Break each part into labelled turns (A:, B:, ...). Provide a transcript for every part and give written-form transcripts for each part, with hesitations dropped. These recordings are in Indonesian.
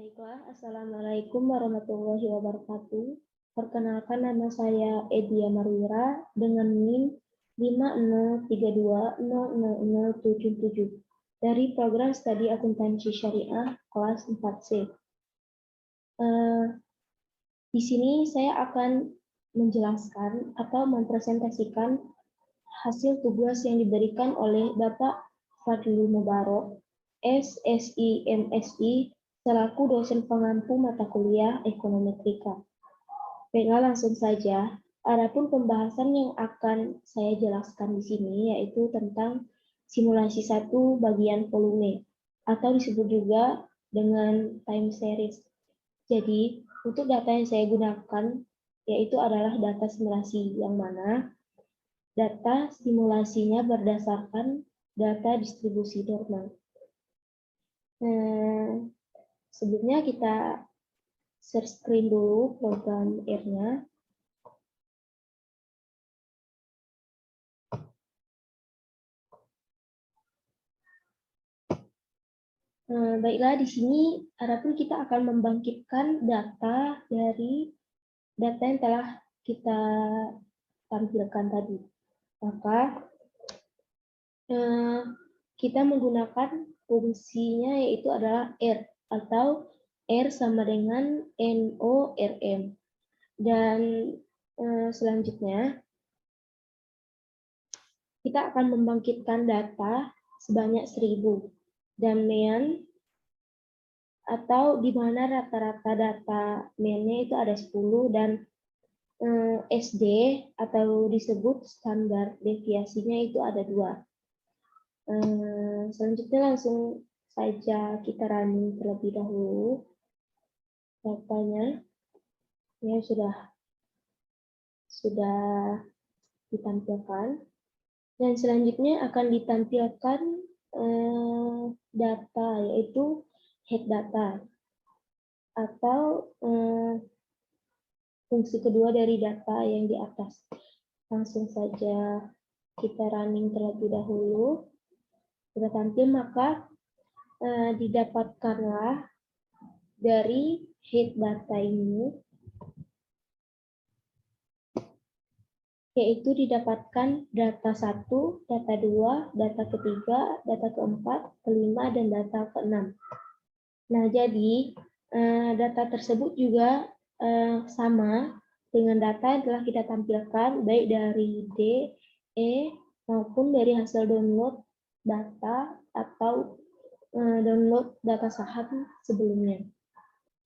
A: Baiklah, Assalamualaikum warahmatullahi wabarakatuh. Perkenalkan, nama saya Edia Marwira dengan NIM 5032000077 dari program studi akuntansi syariah kelas 4C. Di sini saya akan menjelaskan atau mempresentasikan hasil tugas yang diberikan oleh Bapak Fadlul Mubarok, SSI MSI, selaku dosen pengampu mata kuliah Ekonometrika. Baiklah, langsung saja. Adapun pembahasan yang akan saya jelaskan di sini yaitu tentang simulasi 1 bagian volume atau disebut juga dengan time series. Jadi, untuk data yang saya gunakan yaitu adalah data simulasi yang mana data simulasinya berdasarkan data distribusi normal. Sebelumnya kita share screen dulu program R-nya. Baiklah, di sini adapun kita akan membangkitkan data dari data yang telah kita tampilkan tadi. Maka kita menggunakan fungsinya yaitu adalah R atau R sama dengan NORM. Dan selanjutnya kita akan membangkitkan data sebanyak 1000 dan mean atau di mana rata-rata data mean-nya itu ada 10 dan SD atau disebut standar deviasinya itu ada 2. Selanjutnya langsung saja kita running terlebih dahulu datanya. Ya, sudah ditampilkan. Dan selanjutnya akan ditampilkan data yaitu head data atau fungsi kedua dari data yang di atas. Langsung saja kita running terlebih dahulu. Sudah tampil, maka didapatkanlah dari head data ini, yaitu didapatkan data 1, data 2, data ketiga, data keempat, kelima, dan data keenam. Nah, jadi data tersebut juga sama dengan data yang telah kita tampilkan, baik dari D, E, maupun dari hasil download data atau download data saham sebelumnya.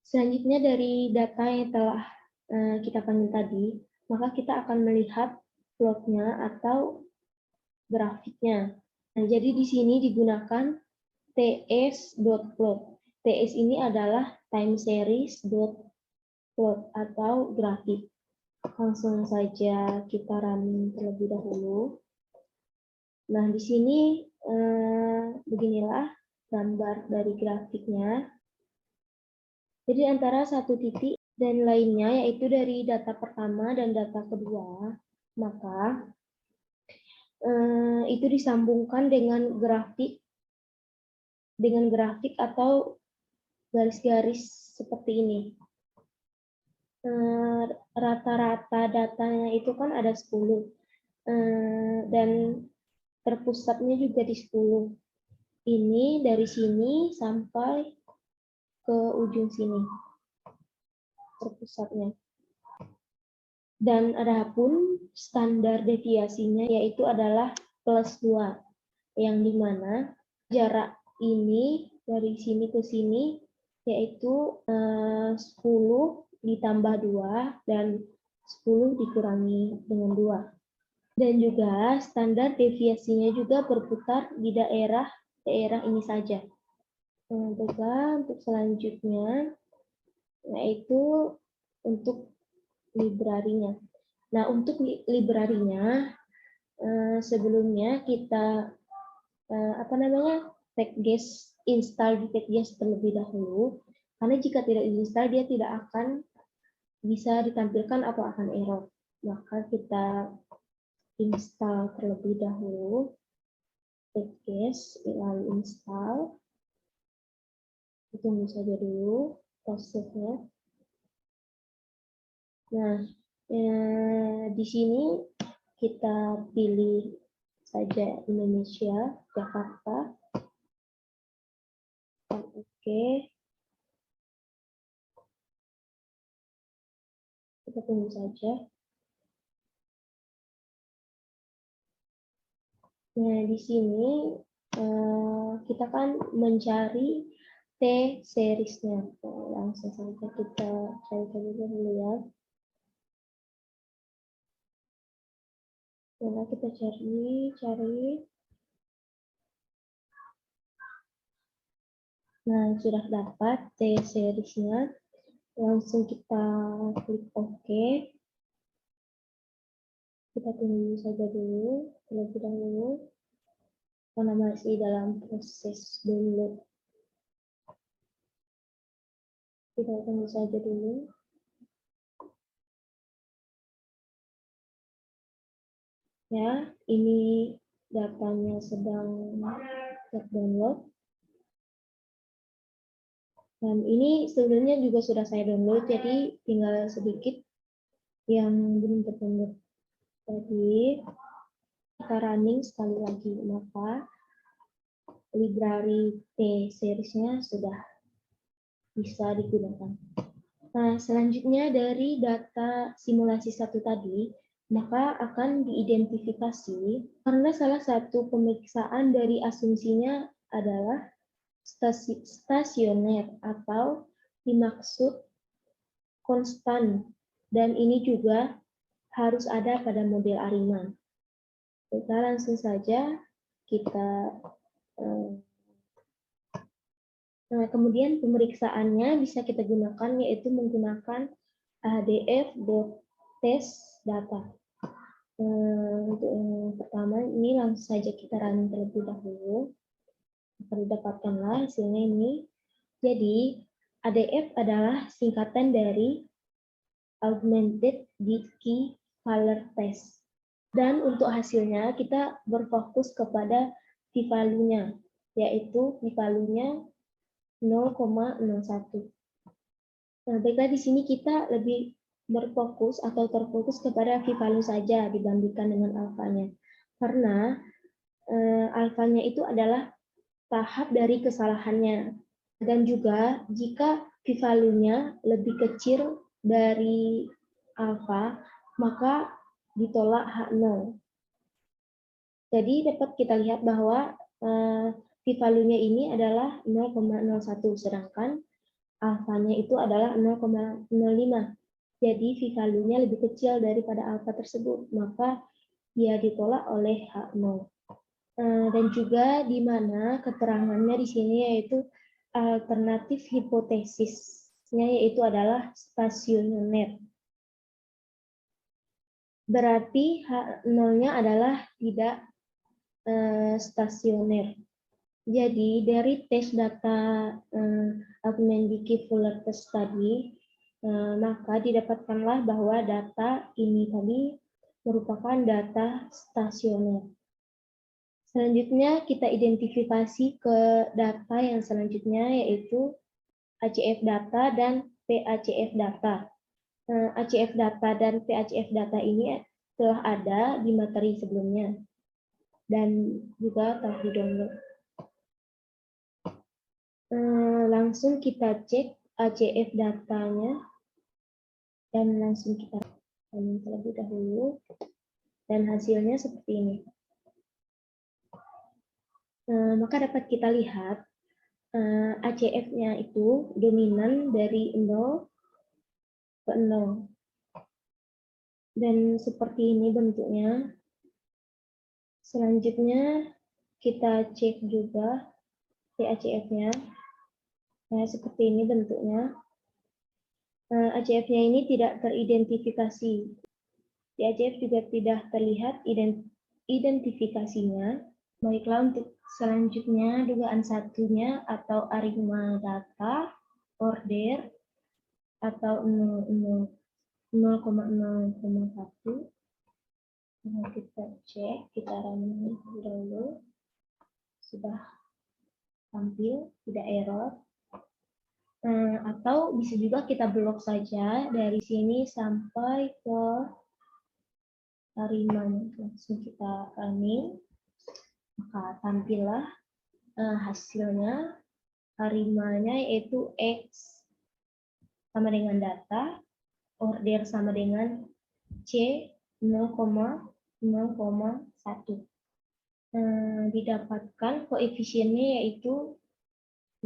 A: Selanjutnya dari data yang telah kita panggil tadi, maka kita akan melihat plotnya atau grafiknya. Nah, jadi di sini digunakan ts.plot. TS ini adalah time series plot atau grafik. Langsung saja kita running terlebih dahulu. Nah, di sini beginilah gambar dari grafiknya. Jadi antara satu titik dan lainnya, yaitu dari data pertama dan data kedua, maka itu disambungkan dengan grafik atau garis-garis seperti ini. Rata-rata datanya itu kan ada 10 dan terpusatnya juga di 10. Ini dari sini sampai ke ujung sini terpusatnya. Dan adapun standar deviasinya yaitu adalah +2, yang dimana jarak ini dari sini ke sini yaitu 10 ditambah 2 dan 10 dikurangi dengan 2. Dan juga standar deviasinya juga berputar di daerah ini saja. Untuk selanjutnya yaitu untuk librarinya. Nah, untuk librarinya sebelumnya kita install di Petgas terlebih dahulu, karena jika tidak diinstal dia tidak akan bisa ditampilkan atau akan error. Maka kita install terlebih dahulu Petgas, lalu install. Tunggu saja dulu. prosesnya. Nah, di sini kita pilih saja Indonesia, Jakarta. Oke. Kita tunggu saja. Nah, di sini kita kan mencari T seriesnya. Langsung saja kita cari dulu ya. Nah, kita cari. Nah, sudah dapat T seriesnya. Langsung kita klik OK. Kita tunggu saja dulu, terlebih dahulu, karena masih dalam proses download. Kita tunggu saja dulu. Ya, ini datanya sedang terdownload. Dan ini sebenarnya juga sudah saya download, jadi tinggal sedikit yang belum terdownload. Jadi kita running sekali lagi, maka library T seriesnya sudah bisa digunakan. Nah, selanjutnya dari data simulasi 1 tadi, maka akan diidentifikasi karena salah satu pemeriksaan dari asumsinya adalah stasioner atau dimaksud konstan, dan ini juga harus ada pada model ARIMA. Kita langsung saja kita kemudian pemeriksaannya bisa kita gunakan, yaitu menggunakan hdf.testdata. Untuk yang pertama ini langsung saja kita running terlebih dahulu. Akan didapatkanlah hasilnya ini. Jadi ADF adalah singkatan dari Augmented Key Color Test. Dan untuk hasilnya kita berfokus kepada p-value-nya, yaitu p-value-nya 0,01. Nah, baiklah di sini kita lebih berfokus atau terfokus kepada p-value saja dibandingkan dengan alfanya. Karena alfanya itu adalah tahap dari kesalahannya. Dan juga jika p-value-nya lebih kecil dari alfa, maka ditolak H0. Jadi dapat kita lihat bahwa p-value-nya ini adalah 0,01, sedangkan alfanya itu adalah 0,05. Jadi p-value-nya lebih kecil daripada alfa tersebut, maka dia ditolak oleh H0. Dan juga di mana keterangannya di sini yaitu alternatif hipotesisnya yaitu adalah stasioner. Berarti H0-nya adalah tidak stasioner. Jadi dari tes data Augmented Key Color Test tadi, maka didapatkanlah bahwa data ini tadi merupakan data stasioner. Selanjutnya kita identifikasi ke data yang selanjutnya yaitu ACF data dan PACF data. ACF data dan PACF data ini telah ada di materi sebelumnya dan juga telah di-download. Langsung kita cek ACF datanya dan langsung kita terlebih dahulu dan hasilnya seperti ini. Maka dapat kita lihat ACF-nya itu dominan dari 0 ke 0. Dan seperti ini bentuknya. Selanjutnya kita cek juga ACF-nya. Nah, seperti ini bentuknya. ACF-nya ini tidak teridentifikasi. Di ACF juga tidak terlihat identifikasinya. Baiklah, untuk selanjutnya dugaan satunya atau ARIMA data order atau 0,0,1. Kita cek, kita running dulu. Sudah tampil, tidak error. Atau bisa juga kita blok saja dari sini sampai ke hariman. Langsung kita running, maka tampillah hasilnya. Harimanya yaitu X sama dengan data, order sama dengan C 0,1. Didapatkan koefisiennya yaitu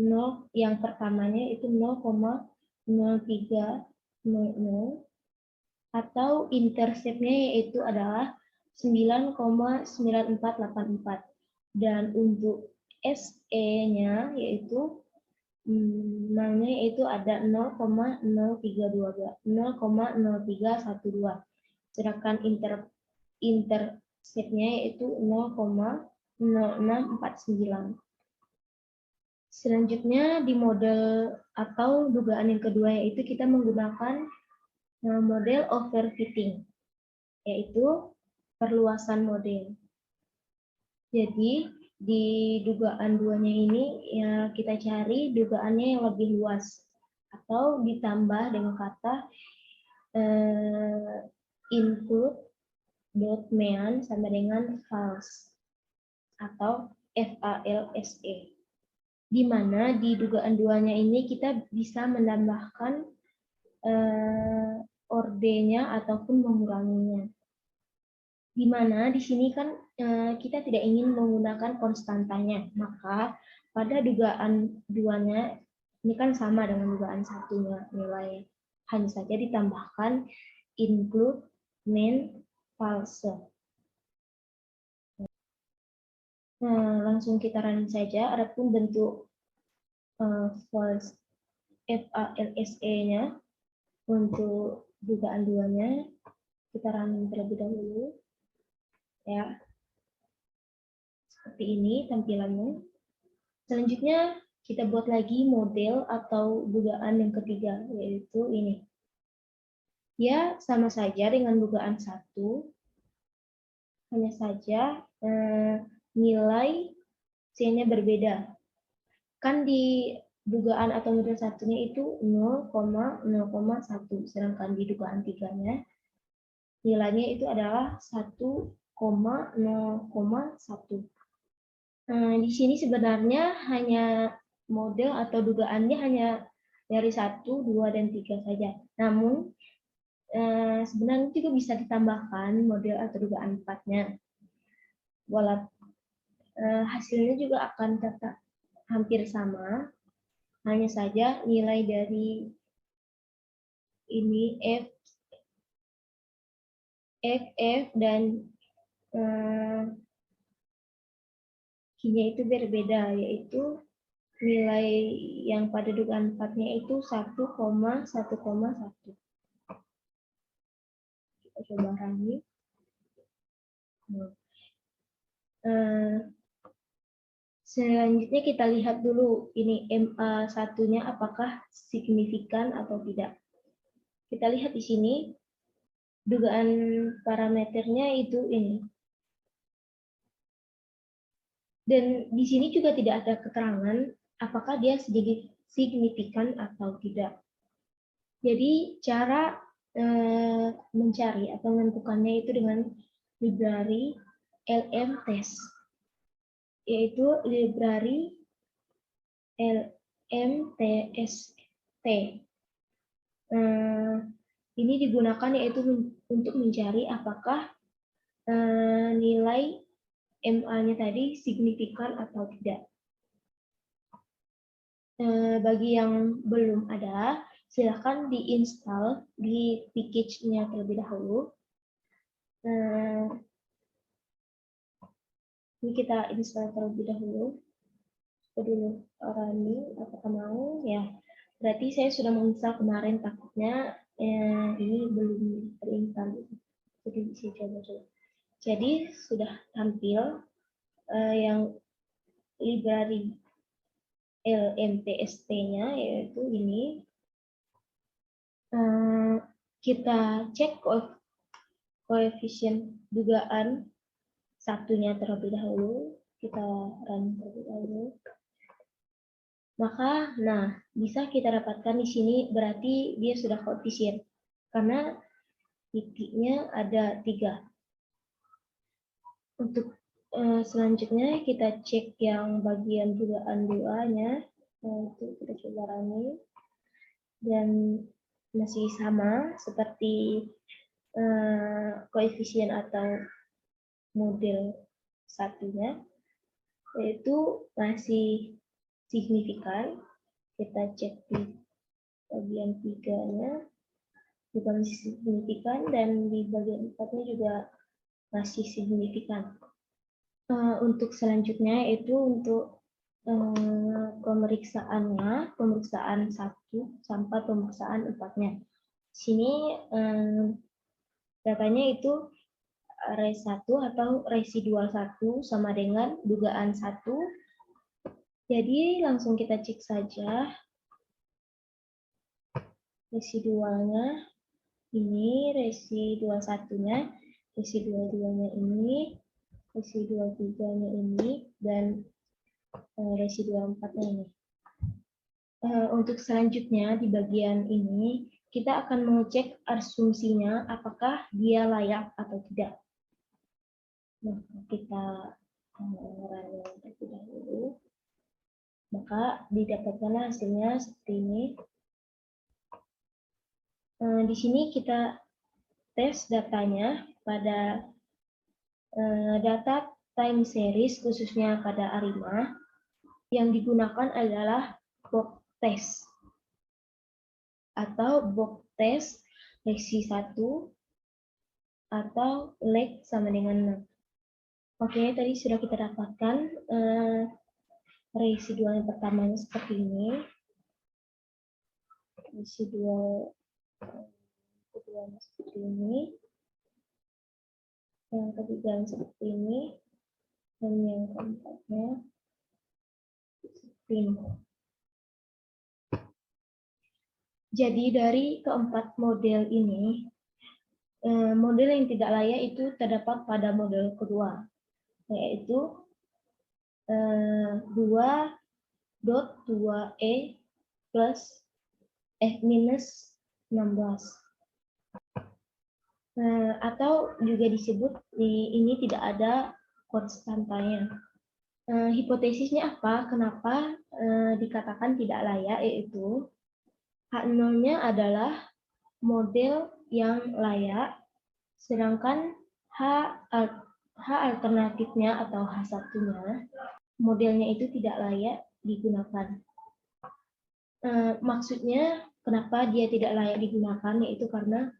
A: 0, yang pertamanya itu 0,0300, atau interceptnya yaitu adalah 9,9484, dan untuk SE-nya yaitu nilainya itu ada 0,0312, sedangkan interceptnya yaitu 0,0649. Selanjutnya di model atau dugaan yang kedua yaitu kita menggunakan model overfitting, yaitu perluasan model. Jadi di dugaan duanya ini ya kita cari dugaannya yang lebih luas, atau ditambah dengan kata include .mean sama dengan false atau FALSE, di mana di dugaan duanya ini kita bisa menambahkan ordernya ataupun menguranginya. Di mana di sini kan kita tidak ingin menggunakan konstantanya, maka pada dugaan duanya ini kan sama dengan dugaan satunya nilai, hanya saja ditambahkan include, mean, false. Langsung kita running saja. Adapun bentuk false FALSE-nya untuk dugaan duanya kita running terlebih dahulu. Ya, seperti ini tampilannya. Selanjutnya kita buat lagi model atau dugaan yang ketiga, yaitu ini. Ya, sama saja dengan dugaan satu, hanya saja nilai C-nya berbeda. Kan di dugaan atau model satunya itu 0,0,1, sedangkan di dugaan tiganya nilainya itu adalah 1,0,1. Di sini sebenarnya hanya model atau dugaannya hanya dari 1, 2, dan 3 saja. Namun sebenarnya juga bisa ditambahkan model atau dugaan 4-nya. Walaupun hasilnya juga akan tetap hampir sama, hanya saja nilai dari ini F, dan Q-nya itu berbeda, yaitu nilai yang pada dugaan 4-nya itu 1,1,1. Kita coba running. Selanjutnya kita lihat dulu ini MA1-nya apakah signifikan atau tidak. Kita lihat di sini dugaan parameternya itu ini. Dan di sini juga tidak ada keterangan apakah dia signifikan atau tidak. Jadi cara mencari atau menentukannya itu dengan library LM-test, yaitu library LM-tst. Ini digunakan yaitu untuk mencari apakah nilai MA-nya tadi signifikan atau tidak. Bagi yang belum ada, silakan diinstal di package-nya terlebih dahulu. Ini kita install terlebih dahulu. Coba dulu running, apakah mau? Ya, berarti saya sudah menginstal kemarin, takutnya ini belum terinstall. Jadi bisa coba dulu. Jadi sudah tampil yang library LMTST-nya, yaitu ini. Kita cek koefisien dugaan satunya terlebih dahulu. Kita run terlebih dahulu. Maka, bisa kita dapatkan di sini berarti dia sudah koefisien. Karena titiknya ada 3. Untuk selanjutnya kita cek yang bagian dugaan 2-nya. Itu kita coba running. Dan masih sama seperti koefisien atau model satunya, yaitu masih signifikan. Kita cek di bagian 3-nya juga masih signifikan, dan di bagian 4-nya juga masih signifikan. Untuk selanjutnya itu untuk pemeriksaannya, pemeriksaan 1 sampai pemeriksaan 4-nya. Sini datanya itu res 1 atau residual 1 sama dengan dugaan 1. Jadi langsung kita cek saja residualnya. Ini residual 1-nya, residual 2-nya ini, residual 3-nya ini, dan residual 4-nya ini. Untuk selanjutnya di bagian ini, kita akan mengecek asumsinya apakah dia layak atau tidak. Nah, kita running terlebih dahulu. Maka didapatkan hasilnya seperti ini. Di sini kita tes datanya pada data time series, khususnya pada ARIMA. Yang digunakan adalah box test atau box test resi 1 atau leg sama dengan 6. Oke, tadi sudah kita dapatkan residual yang pertamanya seperti ini. Residual keduanya seperti ini. Yang ketiga seperti ini. Dan yang keempatnya seperti ini. Jadi dari keempat model ini, model yang tidak layak itu terdapat pada model kedua, yaitu 2.2e minus 16. Atau juga disebut ini tidak ada konstantanya. Hipotesisnya apa? Kenapa dikatakan tidak layak? Yaitu H0-nya adalah model yang layak, sedangkan H alternatifnya atau H1-nya, modelnya itu tidak layak digunakan. Maksudnya kenapa dia tidak layak digunakan, yaitu karena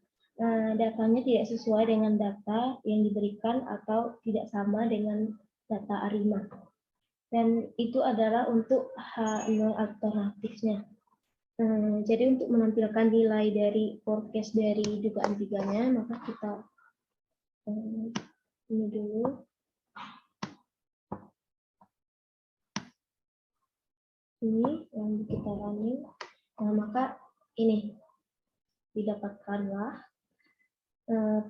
A: datanya tidak sesuai dengan data yang diberikan atau tidak sama dengan data ARIMA. Dan itu adalah untuk H0 alternatifnya. Jadi untuk menampilkan nilai dari forecast dari dugaan 3-nya, maka kita ini dulu. Ini yang kita running. Nah, maka ini didapatkanlah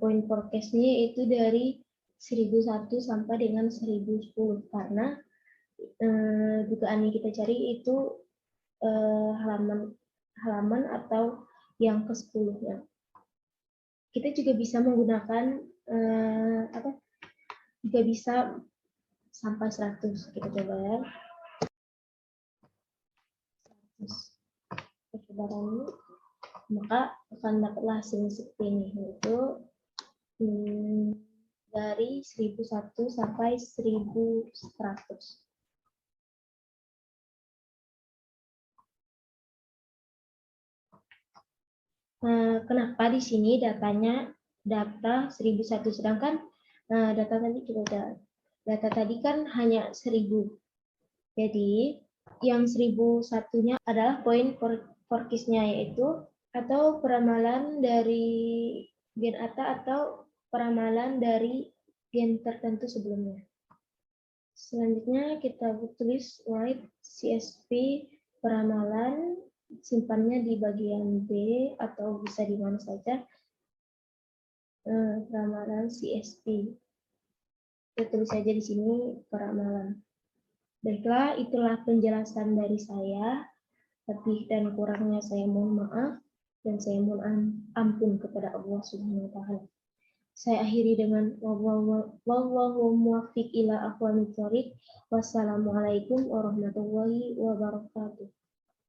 A: poin forecast-nya itu dari 1001 sampai dengan 1010, karena dugaan yang kita cari itu halaman atau yang ke-10-nya. Kita juga bisa menggunakan juga bisa sampai 100. Kita coba ya. 100. Kita coba running. Maka akan dapatlah hasil seperti ini, yaitu dari 1001 sampai 1100. Kenapa di sini datanya data 1001, sedangkan data tadi kan hanya 1000. Jadi yang 1001-nya adalah poin forecast-nya, yaitu atau peramalan dari gen ATA atau peramalan dari gen tertentu sebelumnya. Selanjutnya kita tulis write CSP peramalan, simpannya di bagian B atau bisa di mana saja. Peramalan CSP. Kita tulis saja di sini peramalan. Baiklah, itulah penjelasan dari saya. Lebih dan kurangnya saya mohon maaf dan saya mohon ampun kepada Allah Subhanahu wa taala. Saya akhiri dengan wallahu muwaffiq ila aqwamit thoriq. Wassalamualaikum warahmatullahi wabarakatuh.